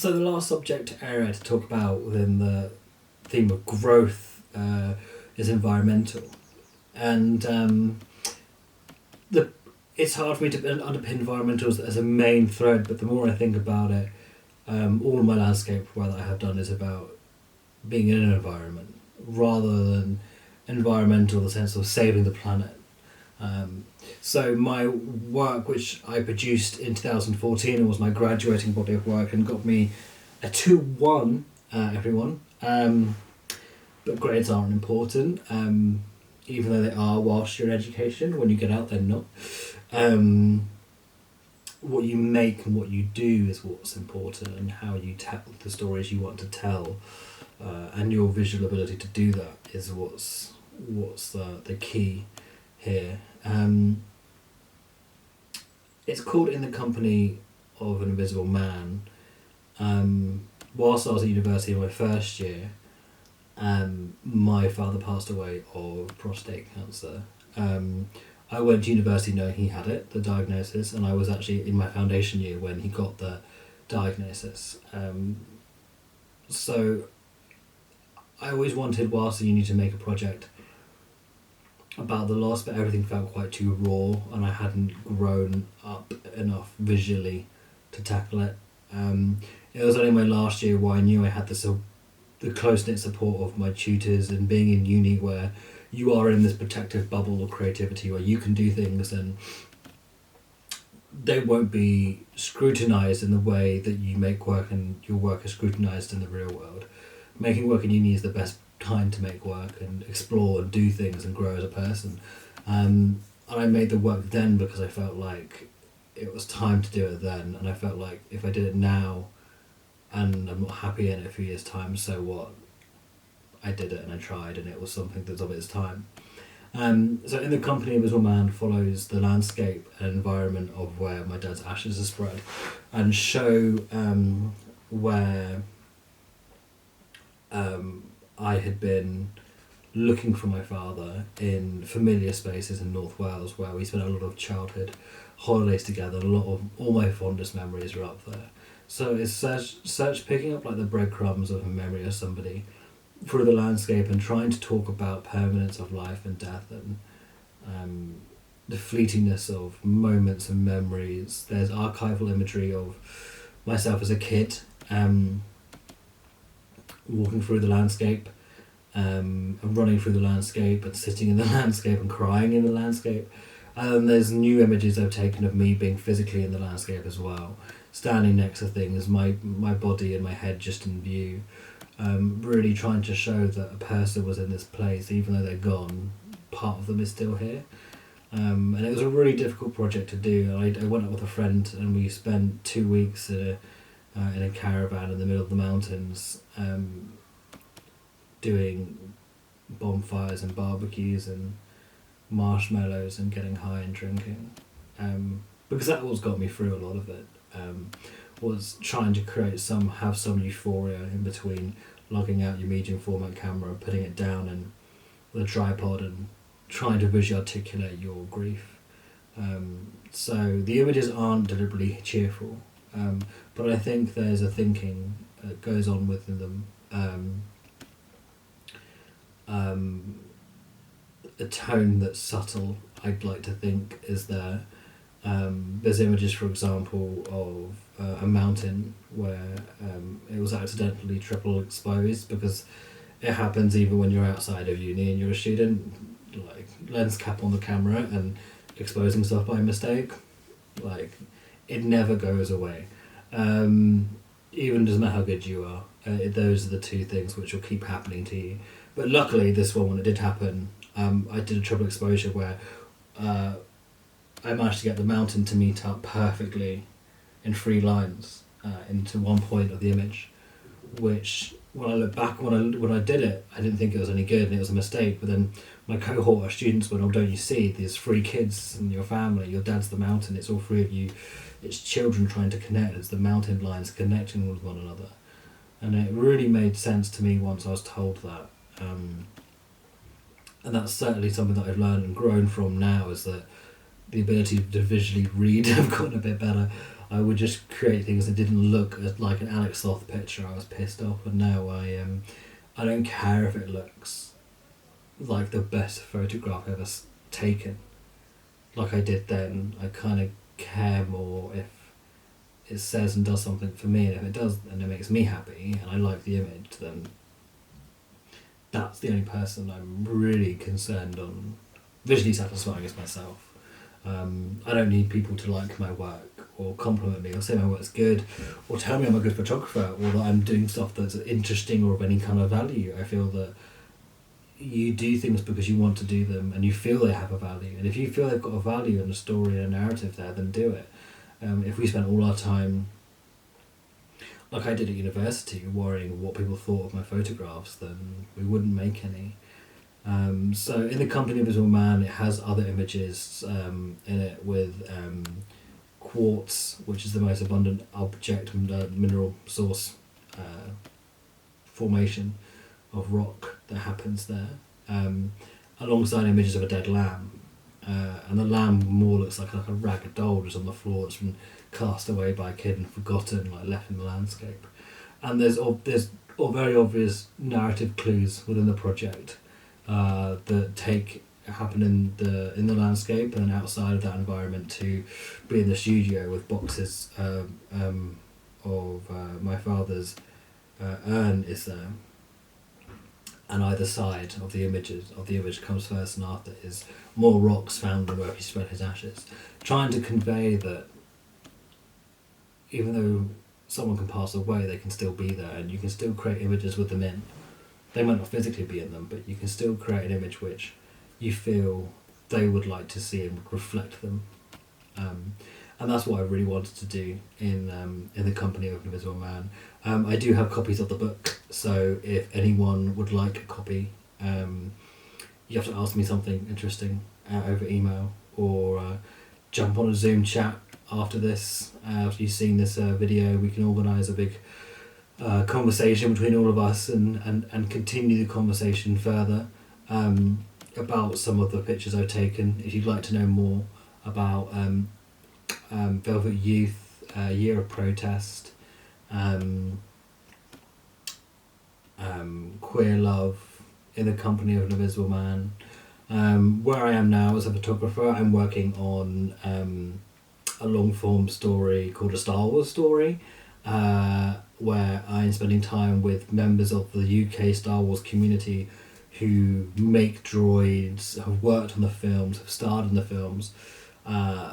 So the last subject area to talk about within the theme of growth is environmental, and it's hard for me to underpin environmentals as a main thread. But the more I think about it, all of my landscape work that I have done is about being in an environment rather than environmental in the sense of saving the planet. So my work, which I produced in 2014, and was my graduating body of work and got me a 2-1, everyone. But grades aren't important, even though they are whilst you're in education. When you get out, they're not. What you make and what you do is what's important, and how you tell the stories you want to tell, and your visual ability to do that is what's the key here. It's called In the Company of an Invisible Man. Whilst I was at university in my first year, my father passed away of prostate cancer. I went to university knowing he had it, the diagnosis, and I was actually in my foundation year when he got the diagnosis. So I always wanted, whilst at uni, to make a project about the loss, but everything felt quite too raw, and I hadn't grown up enough visually to tackle it. It was only my last year where I knew I had the close-knit support of my tutors, and being in uni where you are in this protective bubble of creativity where you can do things and they won't be scrutinised in the way that you make work and your work is scrutinised in the real world. Making work in uni is the best time to make work and explore and do things and grow as a person. And I made the work then because I felt like it was time to do it then, and I felt like if I did it now and I'm not happy in it a few years' time, so what? I did it and I tried, and it was something that's of its time. So In the Company of Invisible Man follows the landscape and environment of where my dad's ashes are spread, and show where I had been looking for my father in familiar spaces in North Wales, where we spent a lot of childhood holidays together. A lot of all my fondest memories are up there. So it's search picking up like the breadcrumbs of a memory of somebody through the landscape, and trying to talk about permanence of life and death, and the fleetingness of moments and memories. There's archival imagery of myself as a kid, walking through the landscape, and running through the landscape, and sitting in the landscape and crying in the landscape. There's new images I've taken of me being physically in the landscape as well, standing next to things, my body and my head just in view. Really trying to show that a person was in this place, even though they're gone, part of them is still here. And it was a really difficult project to do. I went up with a friend and we spent 2 weeks in a caravan in the middle of the mountains, doing bonfires and barbecues and marshmallows and getting high and drinking. Because that was got me through a lot of it. Was trying to have some euphoria in between logging out your medium format camera, putting it down and with a tripod, and trying to visually articulate your grief. So the images aren't deliberately cheerful, but I think there's a thinking that goes on within them. A tone that's subtle, I'd like to think, is there. There's images, for example, of a mountain where it was accidentally triple exposed, because it happens even when you're outside of uni and you're a student, like lens cap on the camera and exposing stuff by mistake, like it never goes away. Even doesn't matter how good you are, those are the two things which will keep happening to you. But luckily this one, when it did happen, I did a triple exposure where I managed to get the mountain to meet up perfectly in 3 lines into one point of the image, which when I look back, when I did it, I didn't think it was any good and it was a mistake. But then my cohort of students went, "Oh, don't you see? There's 3 kids in your family. Your dad's the mountain. It's all 3 of you. It's children trying to connect. It's the mountain lines connecting with one another." And it really made sense to me once I was told that. And that's certainly something that I've learned and grown from now, is that the ability to visually read, I've gotten a bit better. I would just create things that didn't look like an Alex Sloth picture. I was pissed off, and now I don't care if it looks like the best photograph ever taken. Like I did then, I kind of care more if it says and does something for me, and if it does and it makes me happy and I like the image, then that's the only person I'm really concerned on visually satisfying as myself. I don't need people to like my work or compliment me or say my work's good or tell me I'm a good photographer or that I'm doing stuff that's interesting or of any kind of value. I feel that you do things because you want to do them and you feel they have a value, and if you feel they've got a value and a story and a narrative there, then do it. If we spent all our time like I did at university worrying what people thought of my photographs, then we wouldn't make any. So in the Company of Invisible Man, it has other images in it with quartz, which is the most abundant object mineral source formation of rock that happens there, alongside images of a dead lamb. And the lamb more looks like a ragged doll just on the floor that's been cast away by a kid and forgotten, like left in the landscape. And there's very obvious narrative clues within the project that happen in the landscape and outside of that environment to be in the studio with boxes of my father's urn is there. And either side of the image comes first and after is more rocks found than where he spread his ashes, trying to convey that even though someone can pass away, they can still be there, and you can still create images with them in. They might not physically be in them, but you can still create an image which you feel they would like to see and would reflect them. And that's what I really wanted to do in the Company of Invisible Man. I do have copies of the book, so if anyone would like a copy, you have to ask me something interesting over email, or jump on a Zoom chat after this. After you've seen this video, we can organise a big conversation between all of us and continue the conversation further about some of the pictures I've taken. If you'd like to know more about Velvet Youth, Year of Protest, Queer Love, In the Company of an Invisible Man. Where I am now as a photographer, I'm working on a long form story called A Star Wars Story, where I'm spending time with members of the UK Star Wars community who make droids, have worked on the films, have starred in the films,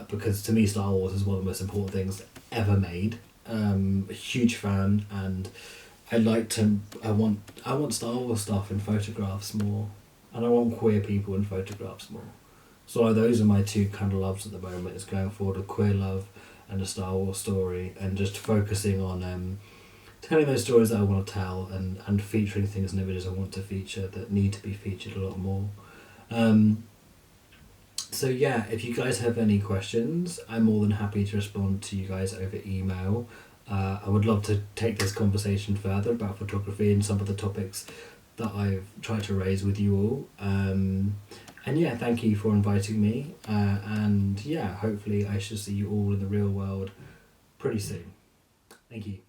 because to me Star Wars is one of the most important things ever made. A huge fan, and I want Star Wars stuff in photographs more, and I want queer people in photographs more. So those are my two kind of loves at the moment, is going forward with Queer Love and A Star Wars Story, and just focusing on telling those stories that I want to tell, and featuring things and images I want to feature that need to be featured a lot more. So yeah, if you guys have any questions, I'm more than happy to respond to you guys over email. I would love to take this conversation further about photography and some of the topics that I've tried to raise with you all. And yeah, thank you for inviting me. And yeah, hopefully I shall see you all in the real world pretty soon. Thank you.